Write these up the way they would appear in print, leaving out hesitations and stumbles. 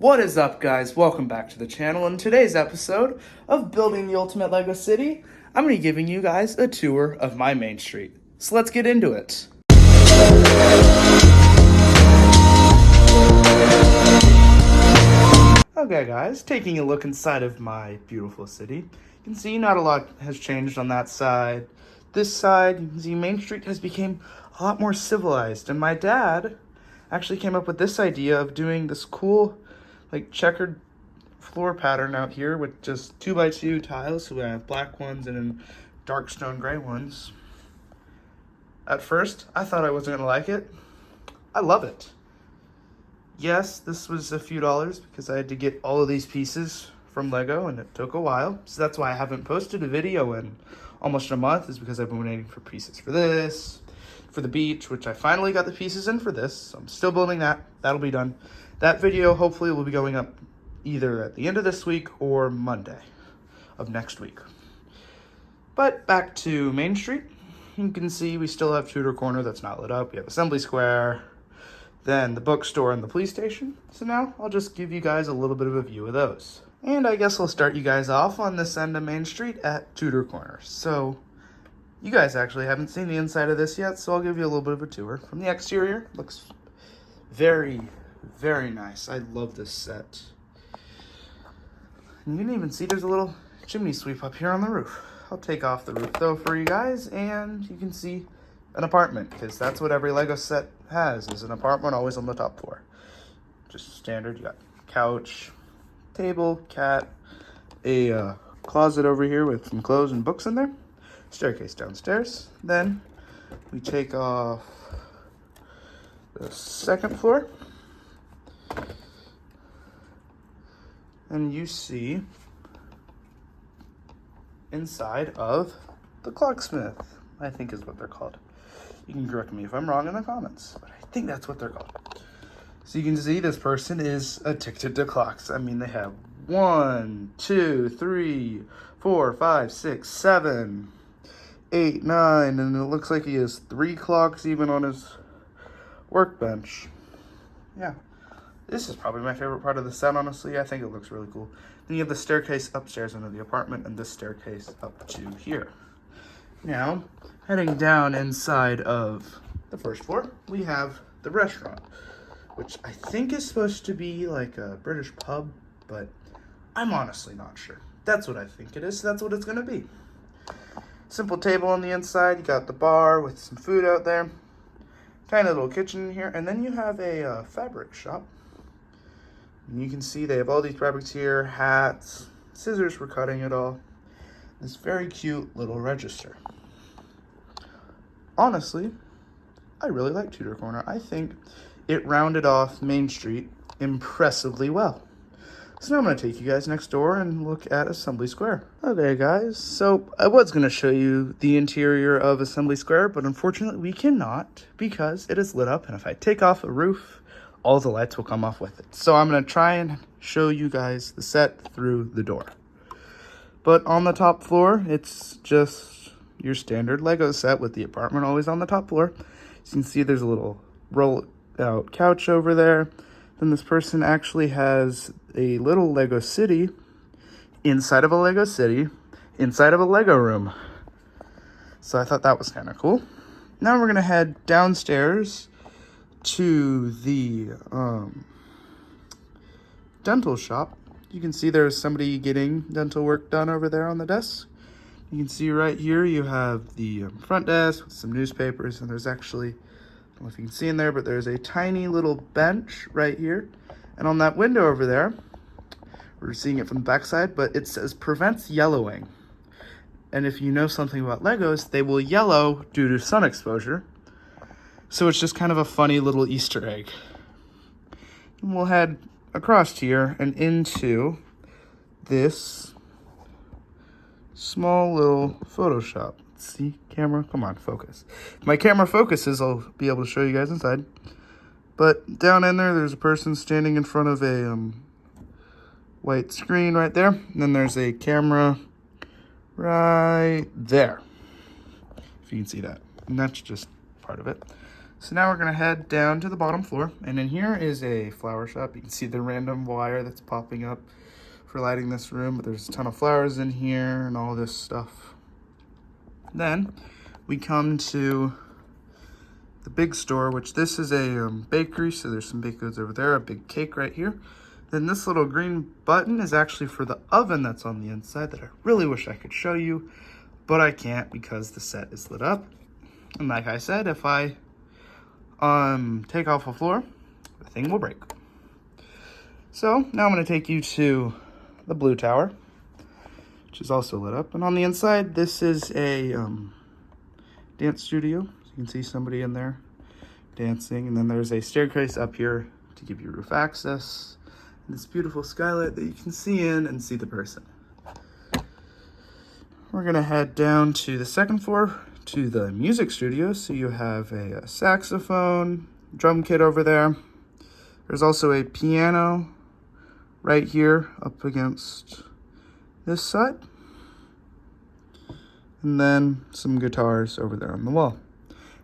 What is up, guys? Welcome back to the channel. In today's episode of Building the Ultimate LEGO City, I'm going to be giving you guys a tour of my main street. So let's get into it. Okay, guys, taking a look inside of my beautiful city, you can see not a lot has changed on that side. This side, you can see Main Street has become a lot more civilized, and my dad actually came up with this idea of doing this cool like checkered floor pattern out here with just 2x2 tiles. So we have black ones and then dark stone gray ones. At first, I thought I wasn't gonna like it. I love it. Yes, this was a few dollars because I had to get all of these pieces from Lego and it took a while. So that's why I haven't posted a video in almost a month, is because I've been waiting for pieces for this, for the beach, which I finally got the pieces in for this. So I'm still building that. That'll be done. That video hopefully will be going up either at the end of this week or Monday of next week. But back to Main Street. You can see we still have Tudor Corner that's not lit up. We have Assembly Square, then the bookstore and the police station. So now I'll just give you guys a little bit of a view of those. And I guess I'll start you guys off on this end of Main Street at Tudor Corner. So you guys actually haven't seen the inside of this yet, so I'll give you a little bit of a tour. From the exterior, looks very, very nice. I love this set. And you can even see there's a little chimney sweep up here on the roof. I'll take off the roof though for you guys, and you can see an apartment, because that's what every Lego set has, is an apartment always on the top floor. Just standard. You got couch, table, cat, a closet over here with some clothes and books in there, staircase downstairs. Then we take off the second floor, and you see inside of the clocksmith, I think is what they're called. You can correct me if I'm wrong in the comments, but I think that's what they're called. So you can see this person is addicted to clocks. I mean, they have 1, 2, 3, 4, 5, 6, 7, 8, 9, and it looks like he has 3 clocks even on his workbench. Yeah, this is probably my favorite part of the set, honestly. I think it looks really cool. Then you have the staircase upstairs into the apartment and this staircase up to here. Now, heading down inside of the first floor, we have the restaurant, which I think is supposed to be like a British pub, but I'm honestly not sure. That's what I think it is, so that's what it's gonna be. Simple table on the inside, you got the bar with some food out there, tiny little kitchen in here, and then you have a fabric shop. And you can see they have all these fabrics here, hats, scissors for cutting it all. This very cute little register. Honestly, I really like Tudor Corner. I think it rounded off Main Street impressively well. So now I'm going to take you guys next door and look at Assembly Square. Okay, guys, so I was going to show you the interior of Assembly Square, but unfortunately we cannot because it is lit up, and if I take off a roof, all the lights will come off with it. So I'm going to try and show you guys the set through the door. But on the top floor, it's just your standard Lego set with the apartment always on the top floor. As you can see, there's a little roll out couch over there. Then this person actually has a little Lego city inside of a Lego city, inside of a Lego room. So I thought that was kind of cool. Now we're going to head downstairs to the dental shop. You can see there's somebody getting dental work done over there on the desk. You can see right here you have the front desk with some newspapers, and there's actually, I don't know if you can see in there, but there's a tiny little bench right here. And on that window over there, we're seeing it from the backside, but it says prevents yellowing. And if you know something about Legos, they will yellow due to sun exposure. So it's just kind of a funny little Easter egg. And we'll head across here and into this small little photo shop. Let's see, camera, come on, focus. If my camera focuses, I'll be able to show you guys inside. But down in there, there's a person standing in front of a white screen right there. And then there's a camera right there, if you can see that. And that's just part of it. So now we're gonna head down to the bottom floor, and in here is a flower shop. You can see the random wire that's popping up for lighting this room, but there's a ton of flowers in here and all this stuff. Then we come to the big store, which this is a bakery, so there's some baked goods over there, a big cake right here. Then this little green button is actually for the oven that's on the inside that I really wish I could show you, but I can't because the set is lit up. And like I said, if I take off a floor, the thing will break. So now I'm going to take you to the blue tower, which is also lit up. And on the inside, this is a dance studio. You can see somebody in there dancing, and then there's a staircase up here to give you roof access. And this beautiful skylight that you can see in and see the person. We're gonna head down to the second floor to the music studio. So you have a saxophone, drum kit over there. There's also a piano right here up against this side. And then some guitars over there on the wall.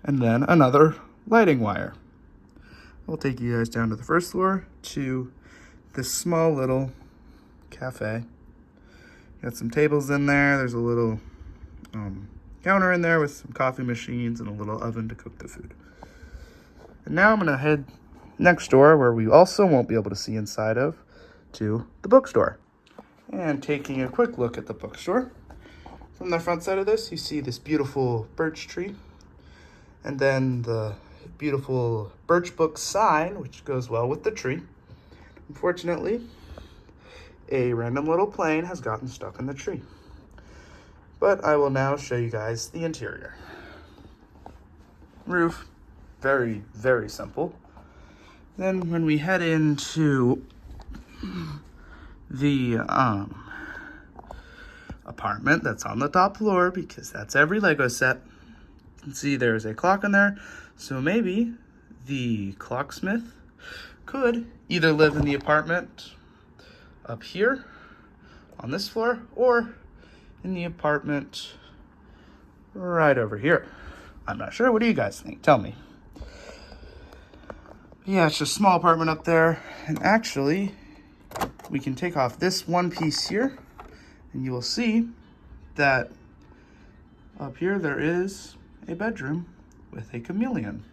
And then another lighting wire. We'll take you guys down to the first floor to this small little cafe. Got some tables in there. There's a little counter in there with some coffee machines and a little oven to cook the food. And now I'm gonna head next door, where we also won't be able to see inside of, to the bookstore. And taking a quick look at the bookstore. From the front side of this, you see this beautiful birch tree. And then the beautiful birch book sign, which goes well with the tree. Unfortunately, a random little plane has gotten stuck in the tree. But I will now show you guys the interior. Roof, very, very simple. Then when we head into the apartment that's on the top floor, because that's every Lego set, you can see there's a clock in there. So maybe the clocksmith could either live in the apartment up here on this floor or in the apartment right over here. I'm not sure. What do you guys think? Tell me. Yeah, it's just a small apartment up there. And actually, we can take off this one piece here, and you will see that up here there is a bedroom with a chameleon.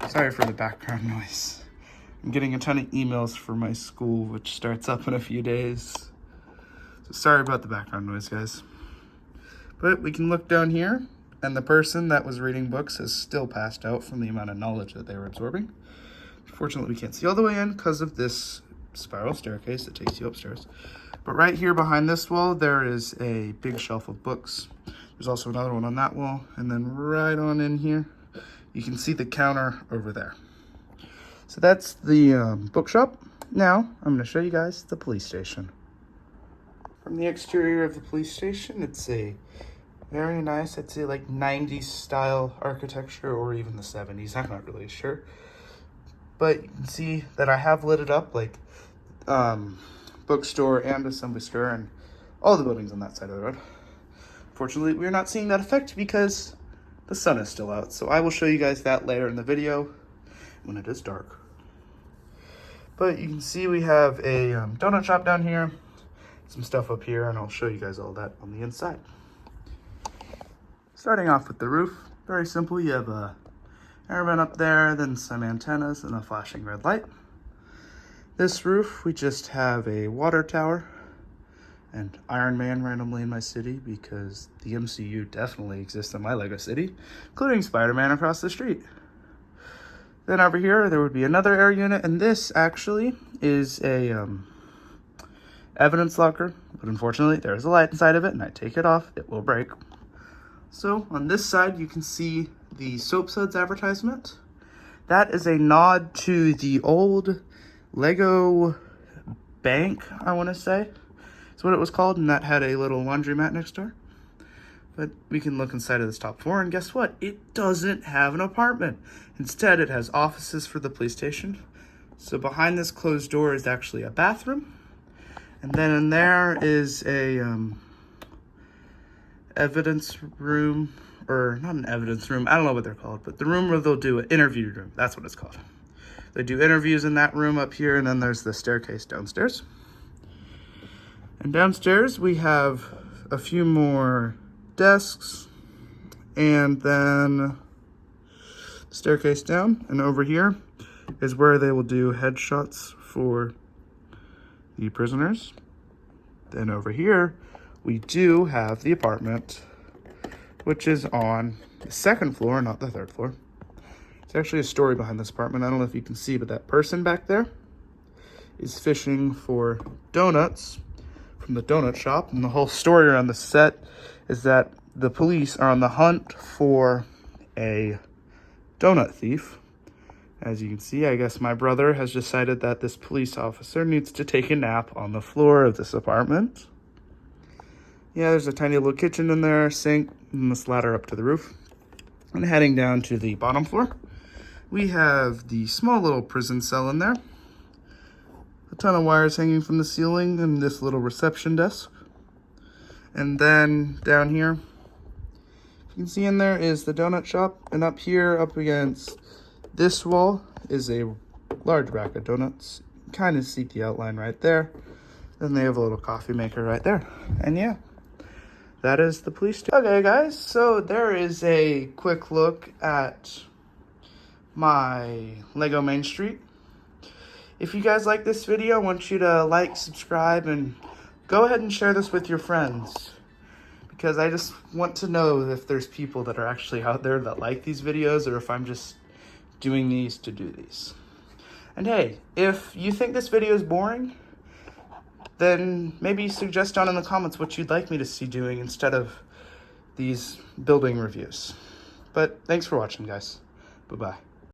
Sorry for the background noise. I'm getting a ton of emails for my school, which starts up in a few days. So sorry about the background noise, guys. But we can look down here, and the person that was reading books is still passed out from the amount of knowledge that they were absorbing. Unfortunately, we can't see all the way in because of this spiral staircase that takes you upstairs. But right here behind this wall, there is a big shelf of books. There's also another one on that wall. And then right on in here, you can see the counter over there. So that's the bookshop. Now, I'm going to show you guys the police station. From the exterior of the police station, it's a very nice, I'd say like 90s style architecture, or even the 70s, I'm not really sure. But you can see that I have lit it up like bookstore and assembly store and all the buildings on that side of the road. Fortunately, we're not seeing that effect because the sun is still out. So I will show you guys that later in the video when it is dark. But you can see we have a donut shop down here, some stuff up here, and I'll show you guys all that on the inside. Starting off with the roof, very simple. You have a air vent up there, then some antennas and a flashing red light. This roof, we just have a water tower and Iron Man randomly in my city because the MCU definitely exists in my Lego city, including Spider-Man across the street. Then over here, there would be another air unit, and this actually is a evidence locker, but unfortunately there's a light inside of it, and I take it off, it will break. So on this side, you can see the Soap Suds advertisement. That is a nod to the old Lego bank, I want to say. That's what it was called, and that had a little laundromat next door. But we can look inside of this top floor, and guess what? It doesn't have an apartment. Instead, it has offices for the police station. So behind this closed door is actually a bathroom. And then in there is a evidence room or not an evidence room, I don't know what they're called, but the room where they'll do an interview room, that's what it's called. They do interviews in that room up here, and then there's the staircase downstairs. And downstairs we have a few more desks, and then the staircase down, and over here is where they will do headshots for the prisoners. Then over here, we do have the apartment, which is on the second floor, not the third floor. It's actually a story behind this apartment. I don't know if you can see, but that person back there is fishing for donuts from the donut shop. And the whole story around the set is that the police are on the hunt for a donut thief. As you can see, I guess my brother has decided that this police officer needs to take a nap on the floor of this apartment. Yeah, there's a tiny little kitchen in there, sink, and this ladder up to the roof. And heading down to the bottom floor, we have the small little prison cell in there. A ton of wires hanging from the ceiling and this little reception desk. And then down here, you can see in there is the donut shop. And up here, up against this wall, is a large rack of donuts. You can kind of see the outline right there. Then they have a little coffee maker right there. And yeah, that is the police station. Okay, guys, so there is a quick look at my Lego Main Street. If you guys like this video, I want you to like, subscribe, and go ahead and share this with your friends, because I just want to know if there's people that are actually out there that like these videos, or if I'm just doing these to do these. And hey, if you think this video is boring, then maybe suggest down in the comments what you'd like me to see doing instead of these building reviews. But thanks for watching, guys. Bye-bye.